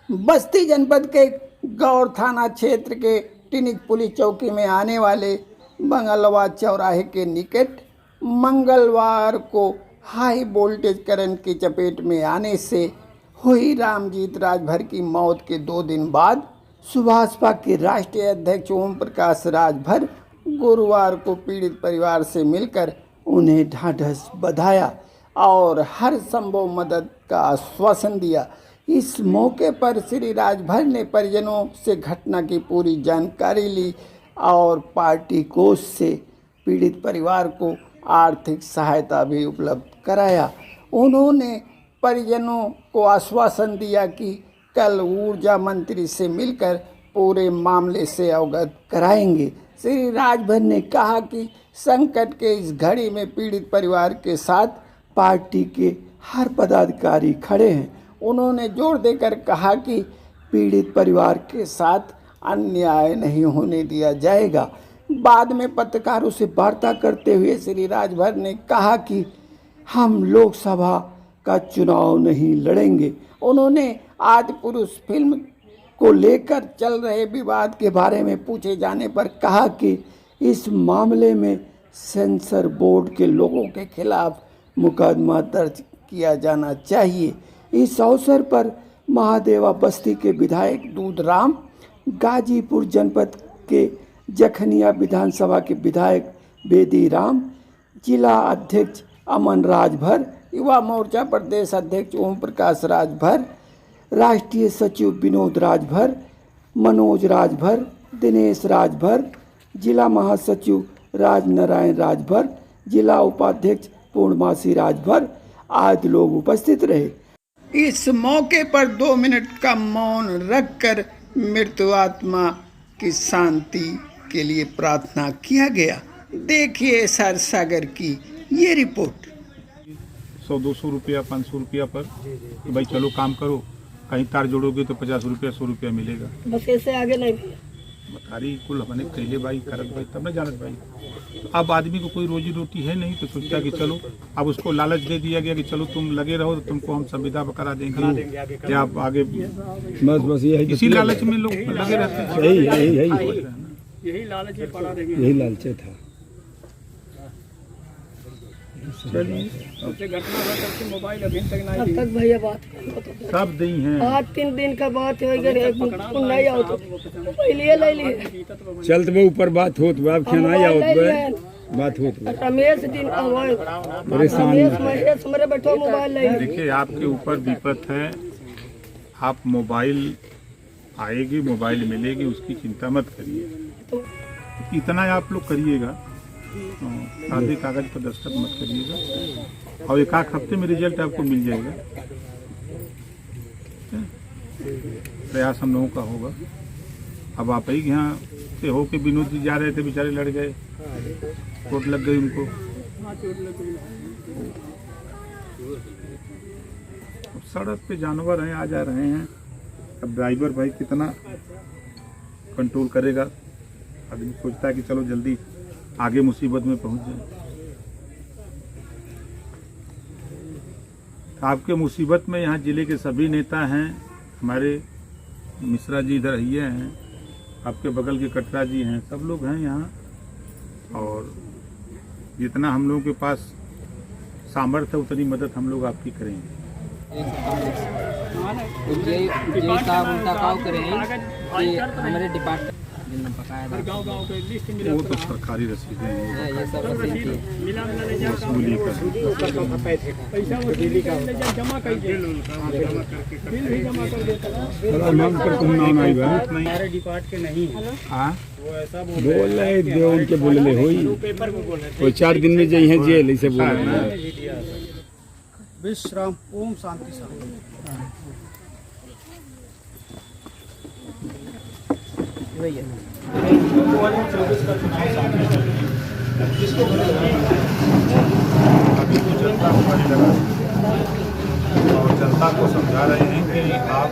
बस्ती जनपद के गौर थाना क्षेत्र के टिनिक पुलिस चौकी में आने वाले बंगलवा चौराहे के निकट मंगलवार को हाई वोल्टेज करंट की चपेट में आने से हुई रामजीत राजभर की मौत के 2 दिन बाद सुभाषपा के राष्ट्रीय अध्यक्ष ओम प्रकाश राजभर गुरुवार को पीड़ित परिवार से मिलकर उन्हें ढाढ़स बंधाया और हर संभव मदद का आश्वासन दिया। इस मौके पर श्री राजभर ने परिजनों से घटना की पूरी जानकारी ली और पार्टी कोष से पीड़ित परिवार को आर्थिक सहायता भी उपलब्ध कराया। उन्होंने परिजनों को आश्वासन दिया कि कल ऊर्जा मंत्री से मिलकर पूरे मामले से अवगत कराएंगे। श्री राजभर ने कहा कि संकट के इस घड़ी में पीड़ित परिवार के साथ पार्टी के हर पदाधिकारी खड़े हैं। उन्होंने जोर देकर कहा कि पीड़ित परिवार के साथ अन्याय नहीं होने दिया जाएगा। बाद में पत्रकारों से वार्ता करते हुए श्री राजभर ने कहा कि हम लोकसभा का चुनाव नहीं लड़ेंगे। उन्होंने आदि पुरुष फिल्म को लेकर चल रहे विवाद के बारे में पूछे जाने पर कहा कि इस मामले में सेंसर बोर्ड के लोगों के खिलाफ मुकदमा दर्ज किया जाना चाहिए। इस अवसर पर महादेवा बस्ती के विधायक दूधराम, गाजीपुर जनपद के जखनिया विधानसभा के विधायक बेदी राम, जिला अध्यक्ष अमन राजभर, युवा मोर्चा प्रदेश अध्यक्ष ओम प्रकाश राजभर, राष्ट्रीय सचिव विनोद राजभर, मनोज राजभर, दिनेश राजभर, जिला महासचिव राजनारायण राजभर, जिला उपाध्यक्ष पूर्णमासी राजभर आदि लोग उपस्थित रहे। इस मौके पर 2 मिनट का मौन रखकर मृत्यु आत्मा की शांति के लिए प्रार्थना किया गया। देखिए सर सागर की ये रिपोर्ट। 100-200 रुपया 500 रुपया पर कि भाई चलो काम करो, कहीं तार जोड़ोगे तो 50 रुपया 100 रुपया मिलेगा। बस ऐसे आगे नहीं बतारी कुल हमने कहले भाई करत भाई तब न जानत भाई। तो अब आदमी को कोई रोजी रोटी है नहीं तो सोचता कि चलो, अब उसको लालच दे दिया गया कि चलो तुम लगे रहो तो तुमको हम संविदा करा देंगे क्या आप आगे। बस यही इसी लालच में लोग लगे रहते हैं। यही लालच था। मोबाइल अभी तक नहीं तक भैया बात सब दी हैं। आज 3 दिन का बात हो गया नहीं आओ तो पहले ले लिए चलत में ऊपर बात होत बा, अब क्या नहीं आवत बात होत बा। रमेश दिन आवे परेशान महेश मेरे बैठो मोबाइल ले। देखिए आपके ऊपर विपत है, आप मोबाइल आएगी, मोबाइल मिलेगी, उसकी चिंता मत करिए। इतना आप लोग करिएगा, आधे कागज पर दस्तखत मत करिएगा और 1 हफ्ते में रिजल्ट आपको मिल जाएगा। प्रयास हम लोगों का होगा। अब आप ही यहाँ से हो के विनोद जी जा रहे थे, बेचारे लड़ गए, चोट लग गई उनको। अब सड़क पे जानवर हैं, आ जा रहे हैं। अब ड्राइवर भाई कितना कंट्रोल करेगा। आदमी सोचता है कि चलो जल्दी आगे मुसीबत में पहुंच जाए। आपके मुसीबत में यहाँ जिले के सभी नेता हैं। हमारे मिश्रा जी इधर ही हैं, आपके बगल के कटरा जी हैं, सब लोग हैं यहाँ। और जितना हम लोगों के पास सामर्थ्य है उतनी मदद हम लोग आपकी करेंगे। हमारे डिपार्टमेंट वो तो सरकारी रसीदें हैं, वसूली हमारे डिपार्ट के नहीं बोल रहे दे उनके बोलले होई 4 दिन में जई है जेल इसे बोल। विश्राम ओम शांति शांति। भैया 2024 का चुनाव सामने है, जिसको अभी तो जनता हमारी लगा और जनता को समझा रहे हैं कि आप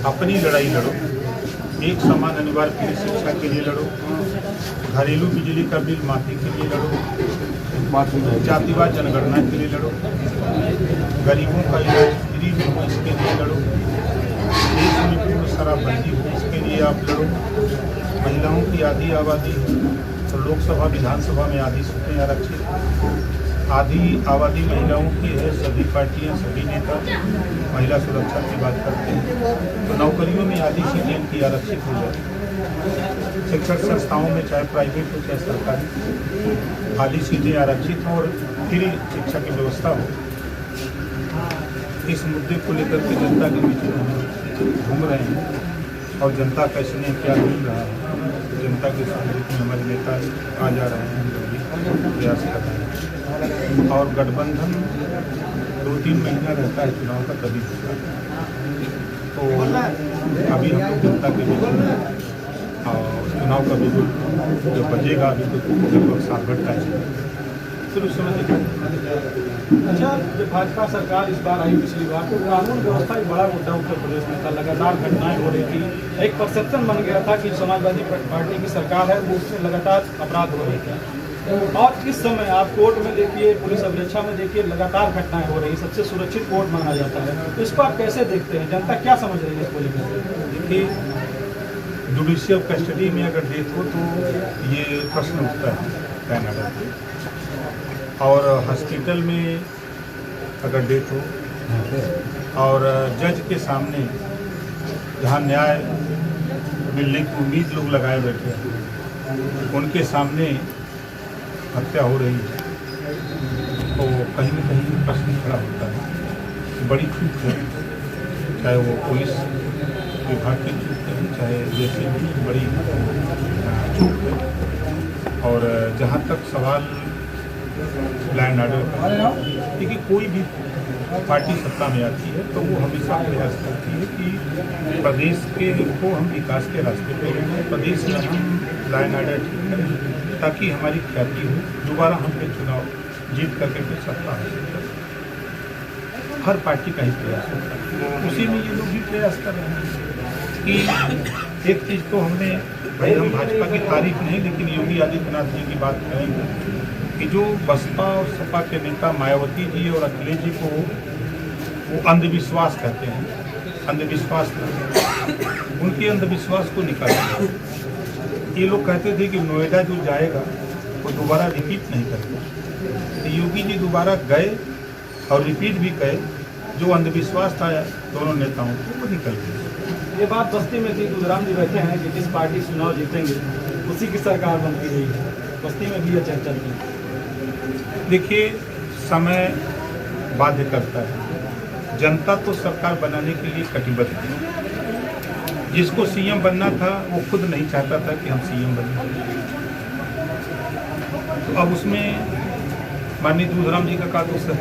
अपनी लड़ाई लड़ो, एक समान अनिवार्य पूरी शिक्षा के लिए लड़ो, घरेलू बिजली का बिल माफी के लिए लड़ो, जातिवाद जनगणना के लिए लड़ो, गरीबों का इलाज फ्री में हो इसके लिए लड़ो, आप लड़ो। महिलाओं की आधी आबादी तो लोकसभा विधानसभा में आधी सीटें आरक्षित, आधी आबादी महिलाओं की है। सभी पार्टियां, सभी नेता महिला सुरक्षा की बात करते हैं, तो नौकरियों में आधी सीटें इनकी आरक्षित हो जाती है। शिक्षण संस्थाओं में चाहे प्राइवेट हो चाहे सरकारी, आधी सीटें आरक्षित हों और फ्री शिक्षा की व्यवस्था हो। इस मुद्दे को लेकर के जनता के बीच में घूम रहे हैं और जनता का इसमें क्या मिल रहा है, जनता के सामने में हमारे नेता आ जा रहे हैं, जो भी प्रयास कर रहे हैं। और गठबंधन 2-3 महीना रहता है चुनाव का, तभी होता है। तो अभी हम लोग जनता के बीच में और चुनाव का बिल्कुल जो बजेगा अभी तो लगभग 7 घंटा है, फिर उस समय देखा। अच्छा, जब भाजपा सरकार इस बार आई पिछली बार तो कानून व्यवस्था एक बड़ा मुद्दा उत्तर प्रदेश में था, लगातार घटनाएं हो रही थी। एक परसेप्शन बन गया था कि समाजवादी पार्टी की सरकार है, वो उसमें लगातार अपराध हो रहे थे। और इस समय आप कोर्ट में देखिए, पुलिस अभिरक्षा में देखिए, लगातार घटनाएं हो रही, सबसे सुरक्षित कोर्ट माना जाता है। तो इसको आप कैसे देखते हैं, जनता क्या समझ रही है इसको लेकर? देखिए, जुडिशियल कस्टडी में अगर देखो तो ये प्रश्न उठता है कनाडा में, और हॉस्पिटल में अगर डेथ हो और जज के सामने जहाँ न्याय मिलने की उम्मीद लोग लगाए बैठे हैं, उनके सामने हत्या हो रही है, तो कहीं न कहीं प्रश्न खड़ा होता है। बड़ी चूक है, चाहे वो पुलिस विभाग की चूक है, चाहे जैसे भी बड़ी चूक है। और जहाँ तक सवाल लैंड ऑर्डर का, देखिए कोई भी पार्टी सत्ता में आती है तो वो हमेशा प्रयास करती है कि प्रदेश के को हम विकास के रास्ते पर लें, प्रदेश में हम लैंड ऑर्डर ठीक करें ताकि हमारी ख्याति हो, दोबारा हम फिर चुनाव जीत करके फिर सत्ता हासिल करें। हर पार्टी का ही प्रयास होता है, उसी में ये लोग भी प्रयास कर रहे हैं कि एक चीज़ तो हमने, भाई हम भाजपा की तारीफ नहीं लेकिन योगी आदित्यनाथ जी की बात करेंगे कि जो बसपा और सपा के नेता मायावती जी और अखिलेश जी को वो अंधविश्वास कहते हैं, अंधविश्वास उनके अंधविश्वास को निकालना। ये लोग कहते थे कि नोएडा जो जाएगा वो दोबारा रिपीट नहीं करेगा, तो योगी जी दोबारा गए और रिपीट भी गए। जो अंधविश्वास था दोनों नेताओं को वो निकल गए। ये बात बस्ती में थी, तुलराम जी बैठे हैं कि जिस पार्टी चुनाव जीतेंगे उसी की सरकार बनती रही है, बस्ती में भी यह चर्चा थी। देखिए, समय बाध्य करता है, जनता तो सरकार बनाने के लिए कटिबद्ध है। जिसको सीएम बनना था वो खुद नहीं चाहता था कि हम सीएम बने, तो अब उसमें माननीय तुलराम जी का दोष है।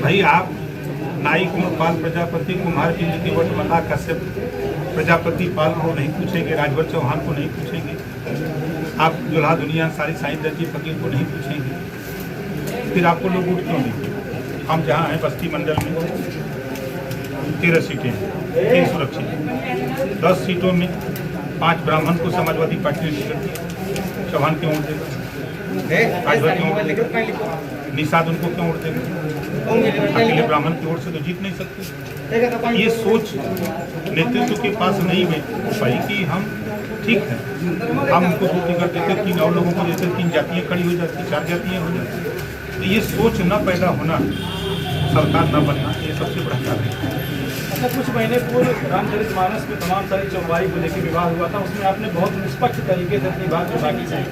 भाई आप नाई कुमार प्रजापति कुमार जी के वटमला कश्यप प्रजापति पाल को नहीं पूछेंगे, राजभर चौहान को नहीं पूछेंगे, आप दुल्हा दुनिया सारी साईं दर्जी फकीर को नहीं पूछेंगे, फिर आपको लोग वोट क्यों देंगे? हम जहाँ हैं बस्ती मंडल में 13 सीटें हैं, 3 सुरक्षित, 10 सीटों में 5 ब्राह्मण को समाजवादी पार्टी ने टिकट दिया, चौहान क्यों वोट देगा? राजभर क्यों वोट देगा? निषाद उनको क्यों वोट देगा? अकेले ब्राह्मण की वोट से तो जीत नहीं सकते। ये सोच नेतृत्व के पास नहीं हो पाई कि हम ठीक है, हम उनको 2 टिकट देते, 3 और लोगों को देते, 3 जातियाँ खड़ी हो जाती, 4 जातियाँ हो जाती। तो ये सोच न पैदा होना, सरकार न बनना, ये सबसे बड़ा कारण है। अच्छा, कुछ महीने पूर्व रामचरितमानस में तमाम सारी चौपाई को लेकर विवाद हुआ था, उसमें आपने बहुत निष्पक्ष तरीके से अपनी बात बाकी से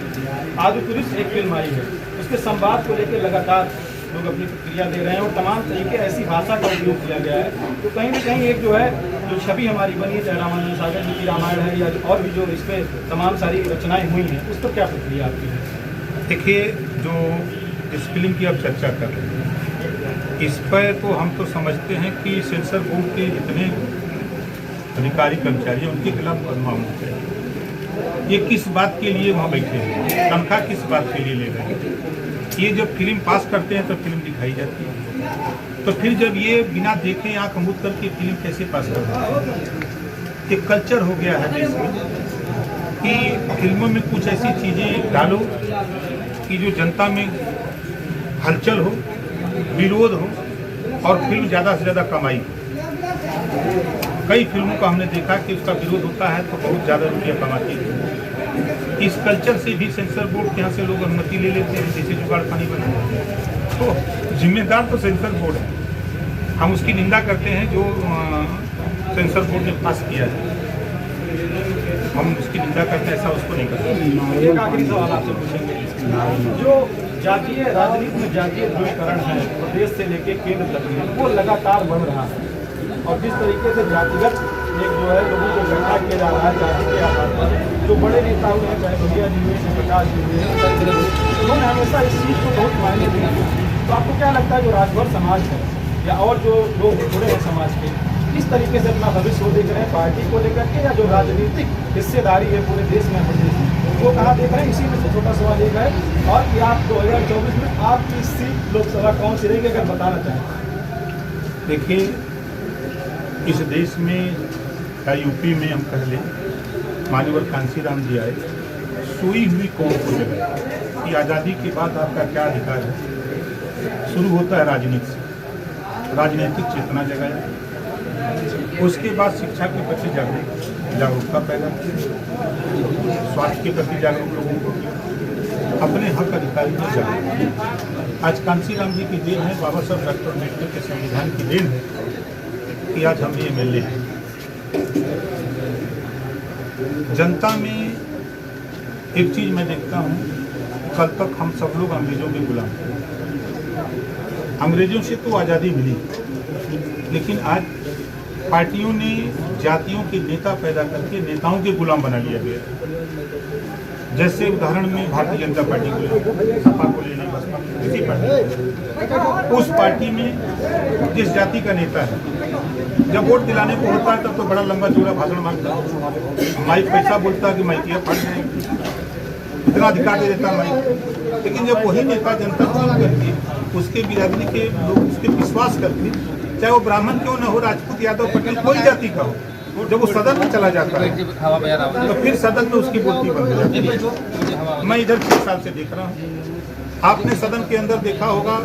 आदिपुरुष एक फिल्म आई है, उसके संवाद को लेकर लगातार लोग अपनी प्रतिक्रिया दे रहे हैं और तमाम तरीके ऐसी भाषा का उपयोग किया गया है, तो कहीं ना कहीं एक जो है जो छवि हमारी बनी है, चाहे रामानंद सागर जी की रामायण है या और भी जो इस पर तमाम सारी रचनाएं हुई हैं, उस पर क्या प्रतिक्रिया आपकी है? देखिए, जो इस फिल्म की आप चर्चा कर रहे हैं, इस पर तो हम तो समझते हैं कि सेंसर बोर्ड के जितने अधिकारी कर्मचारी हैं उनके खिलाफ मुकदमा होना चाहिए। ये किस बात के लिए वहाँ बैठे हैं, तनख्वाह किस बात के लिए ले रहे हैं? ये जब फिल्म पास करते हैं तो फिल्म दिखाई जाती है, तो फिर जब ये बिना देखे आँख मूंद करके फिल्म कैसे पास करते हैं? एक कल्चर हो गया है देश में कि फिल्मों में कुछ ऐसी चीज़ें डालो कि जो जनता में हलचल हो, विरोध हो और फिल्म ज़्यादा से ज़्यादा कमाई हो। कई फिल्मों का हमने देखा कि उसका विरोध होता है तो बहुत ज़्यादा रुपया कमाती है। इस कल्चर से भी सेंसर बोर्ड के यहाँ से लोग अनुमति ले लेते हैं, जैसे जुगाड़ पानी बना, तो जिम्मेदार तो सेंसर बोर्ड है। हम उसकी निंदा करते हैं जो सेंसर बोर्ड ने पास किया है, हम उसकी निंदा करते हैं, ऐसा उसको नहीं करते। एक आखिरी सवाल आपसे पूछेंगे, जो जातीय राजनीति में जातीय ध्रुवीकरण है प्रदेश से लेकर केंद्र तक में, वो लगातार बढ़ रहा है, और जिस तरीके से जातिगत एक जो है लोगों को इकट्ठा किया जा रहा है जाति के आधार पर, जो बड़े नेता हुए हैं, चाहे भैया जी हुए, प्रकाश जी हुए, उन्होंने हमेशा इस चीज़ को बहुत मायने दिए। तो आपको क्या लगता है जो राजभर समाज है या और जो लोग जुड़े हैं समाज के, किस तरीके से अपना भविष्य को देख रहे हैं पार्टी को लेकर के, या जो राजनीतिक हिस्सेदारी है पूरे देश में प्रदेश में, वो कहाँ देख रहे हैं? इसी में से छोटा सवाल एक है, और कि आप 2024 में आपकी सीट लोकसभा कौन सी रहेगी अगर बताना चाहें? देखिए, इस देश में या यूपी में हम कह लें, माननीय कांशीराम जी आए, सोई हुई कौम को जगाए कि आज़ादी के बाद आपका क्या अधिकार है। शुरू होता है राजनीति से, राजनीतिक चेतना जगाया, उसके बाद शिक्षा के प्रति जागरूकता पैदा की, स्वास्थ्य के प्रति जागरूक लोगों को किया, अपने हक अधिकार में जागरूक। आज कांशीराम जी की देन है, बाबा साहब डॉक्टर अम्बेडकर के संविधान की देन है कि आज हम ये MLA हैं। जनता में एक चीज़ मैं देखता हूँ, कल तक हम सब लोग अंग्रेजों के गुलाम थे। अंग्रेजों से तो आज़ादी मिली, लेकिन आज पार्टियों ने जातियों के नेता पैदा करके नेताओं के गुलाम बना लिया गया। जैसे उदाहरण में भारतीय जनता पार्टी को ले, सपा को ले लें, बसपा किसी पार्टी, उस पार्टी में जिस जाति का नेता है, जब वोट दिलाने को होता है तब तो बड़ा लंबा चौड़ा भाषण मांगता है, माइक पैसा बोलता है कि माइकिया फट जाएगी, इतना अधिकार दे देता है माइक। लेकिन जब वही नेता जनता चुन करके उसके बिरादरी के लोग उसके विश्वास करके, चाहे वो ब्राह्मण क्यों न हो, राजपूत, यादव, पटेल, कोई जाति का हो, जब वो सदन में चला जाता है तो फिर सदन में उसकी बोलती बंद हो जाती है। मैं इधर 6 साल से देख रहा हूँ, आपने सदन के अंदर देखा होगा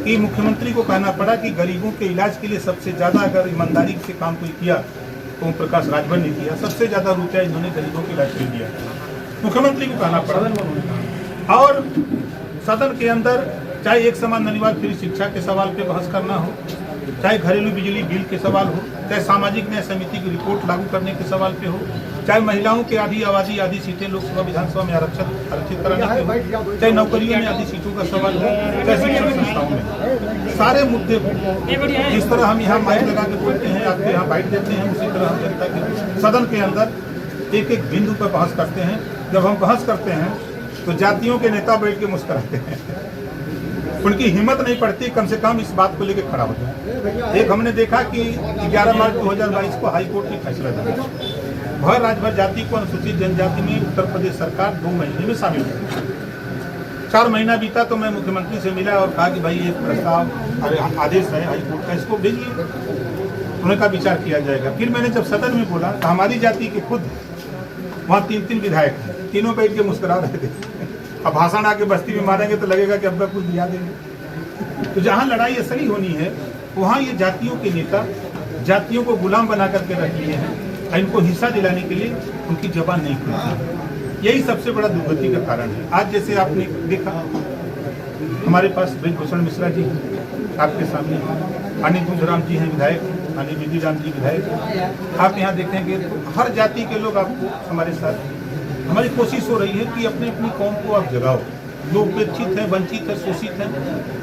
कि मुख्यमंत्री को कहना पड़ा कि गरीबों के इलाज के लिए सबसे ज़्यादा अगर ईमानदारी से काम कोई किया तो ओम प्रकाश राजभर ने किया, सबसे ज़्यादा रुपया इन्होंने गरीबों के इलाज के लिए दिया, मुख्यमंत्री को कहना पड़ा। और सदन के अंदर चाहे एक समान अनिवार्य फ्री शिक्षा के सवाल पे बहस करना हो, चाहे घरेलू बिजली बिल के सवाल हो, चाहे सामाजिक न्याय समिति की रिपोर्ट लागू करने के सवाल पे हो, चाहे महिलाओं के आधी आबादी आधी सीटें लोकसभा विधानसभा में आरक्षित कराने के हो, चाहे नौकरियों में आधी सीटों का सवाल हो, चाहे शिक्षण संस्थाओं में, सारे मुद्दे जिस तरह हम यहाँ माइक लगा के बोलते हैं, आपके यहाँ बाइट देते हैं, उसी तरह हम जनता के सदन के अंदर एक एक बिंदु पर बहस करते हैं। जब हम बहस करते हैं तो जातियों के नेता बैठ के मुस्कुराते हैं, उनकी हिम्मत नहीं पड़ती कम से कम इस बात को लेकर खड़ा होता है। एक हमने देखा कि 11 मार्च 2022 को हाई कोर्ट ने फैसला दिया, भर राजभर जाति को अनुसूचित जनजाति में उत्तर प्रदेश सरकार 2 महीने में शामिल कर। 4 महीना बीता तो मैं मुख्यमंत्री से मिला और कहा कि भाई एक प्रस्ताव आदेश है हाई कोर्ट का, इसको भेजिए, उन्होंने कहा विचार किया जाएगा। फिर मैंने जब सदन में बोला तो हमारी जाति के खुद वहाँ 3 विधायक हैं, तीनों बैठ के मुस्कुरा रहे थे। अब भाषण आके बस्ती में मारेंगे तो लगेगा कि अब कुछ दिया देंगे। तो जहाँ लड़ाई असली होनी है वहाँ ये जातियों के नेता जातियों को गुलाम बना करके रख लिए हैं, इनको हिस्सा दिलाने के लिए उनकी जबान नहीं खुलती। यही सबसे बड़ा दुर्गति का कारण है। आज जैसे आपने देखा हमारे पास ब्रजभूषण मिश्रा जी आपके सामने, अनिल बुद्धराम जी हैं विधायक, अनिल विधिराम जी विधायक, आप यहाँ देखेंगे तो हर जाति के लोग आपको हमारे साथ। हमारी कोशिश हो रही है कि अपनी अपनी कौम को आप जगाओ, जो उपेक्षित है, वंचित है, शोषित है।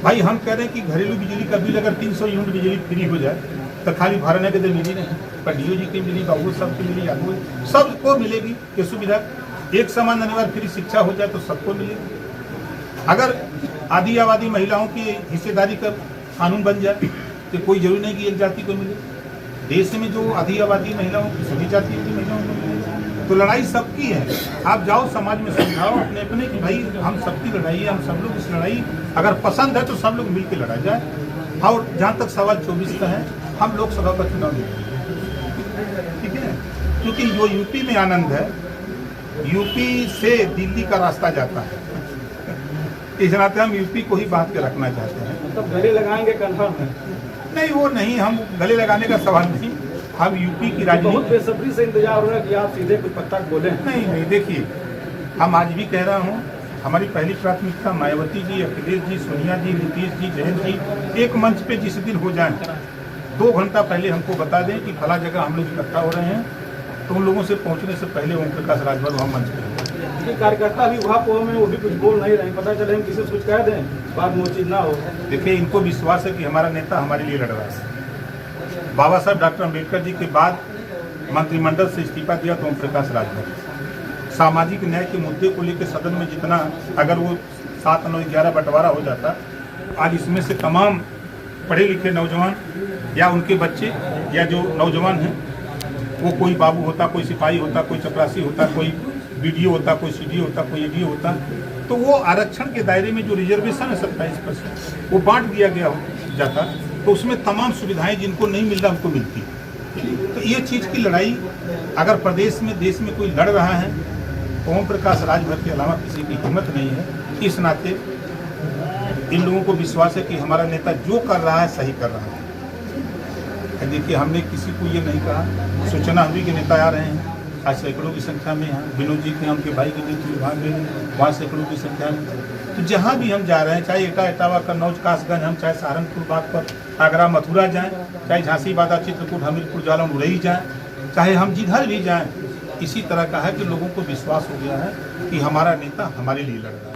भाई हम कह रहे हैं कि घरेलू बिजली का बिल अगर 300 यूनिट बिजली फ्री हो जाए तो खाली भरने के तो मिली नहीं, पर DO जी की मिली, बाबू सब की मिली, यादव सबको मिलेगी ये सुविधा। एक समान अनिवार्य फ्री शिक्षा हो जाए तो सबको मिलेगी। अगर आधी आबादी महिलाओं की हिस्सेदारी का कानून बन जाए तो कोई जरूरी नहीं कि एक जाति को मिले। देश में जो आधी आबादी महिलाओं की सभी जातियों की महिलाओं को मिलेगी। तो लड़ाई सबकी है। आप जाओ समाज में समझाओ अपने अपने कि भाई हम सबकी लड़ाई है, हम सब लोग इस लड़ाई अगर पसंद है तो सब लोग मिल के लड़ा जाए। और जहाँ तक सवाल 24 का है, हम लोकसभा का चुनाव लड़ेंगे, ठीक है, क्योंकि जो यूपी में आनंद है, यूपी से दिल्ली का रास्ता जाता है, इस नाते हम यूपी को ही बांध के रखना चाहते हैं। मतलब गले लगाएंगे कन्फर्म है? नहीं, वो नहीं, हम गले लगाने का सवाल नहीं, हम यूपी की बहुत राजनीति बेसब्री से इंतजार हो रहा है कि आप सीधे कुछ पत्ता बोले। नहीं देखिए, हम आज भी कह रहा हूँ, हमारी पहली प्राथमिकता मायावती जी, अखिलेश जी, सोनिया जी, नीतीश जी, जयंत जी एक मंच पे जिस दिन हो जाए 2 घंटा पहले हमको बता दें कि फला जगह हम लोग इकट्ठा हो रहे हैं, तो उन लोगों से पहुंचने से पहले ओम प्रकाश राजभर वहाँ मंच पे होंगे। ये कार्यकर्ता भी वहाँ पोह में वो भी कुछ बोल नहीं रहे, पता चले हम किसी से कुछ कह दें, बाद में वो चीज़ ना हो। देखिए, इनको विश्वास है कि हमारा नेता हमारे लिए लड़ रहा है। बाबा साहब डॉक्टर अम्बेडकर जी के बाद मंत्रिमंडल से इस्तीफा दिया तो ओम प्रकाश राजभर। सामाजिक न्याय के मुद्दे को लेकर सदन में जितना, अगर वो 7, 9, 11 बंटवारा हो जाता, आज इसमें से तमाम पढ़े लिखे नौजवान या उनके बच्चे या जो नौजवान हैं, वो कोई बाबू होता, कोई सिपाही होता, कोई चपरासी होता, कोई बीडीओ होता, कोई सीडीओ होता, कोई एडीओ होता, तो वो आरक्षण के दायरे में जो रिजर्वेशन है 27% वो बांट दिया गया जाता, तो उसमें तमाम सुविधाएं जिनको नहीं मिल रहा उनको मिलती। तो ये चीज़ की लड़ाई अगर प्रदेश में, देश में कोई लड़ रहा है तो ओम प्रकाश राजभर के अलावा किसी की हिम्मत नहीं है। इस नाते इन लोगों को विश्वास है कि हमारा नेता जो कर रहा है सही कर रहा है। देखिए, हमने किसी को ये नहीं कहा, सूचना हुई कि नेता आ रहे हैं, आज सैकड़ों की संख्या में यहाँ विनोद जी के, उनके भाई के नीति विभाग में वहाँ सैकड़ों की संख्या में। तो जहाँ भी हम जा रहे हैं, चाहे एटा इटावा कन्नौज कासगंज, हम चाहे सहारनपुर बागपत, आगरा मथुरा जाएँ, चाहे झांसी बादा चित्रकूट हमीरपुर जालौन उरई जाएँ, चाहे हम जिधर भी जाएँ, इसी तरह का है कि लोगों को विश्वास हो गया है कि हमारा नेता हमारे लिए लड़ रहा है।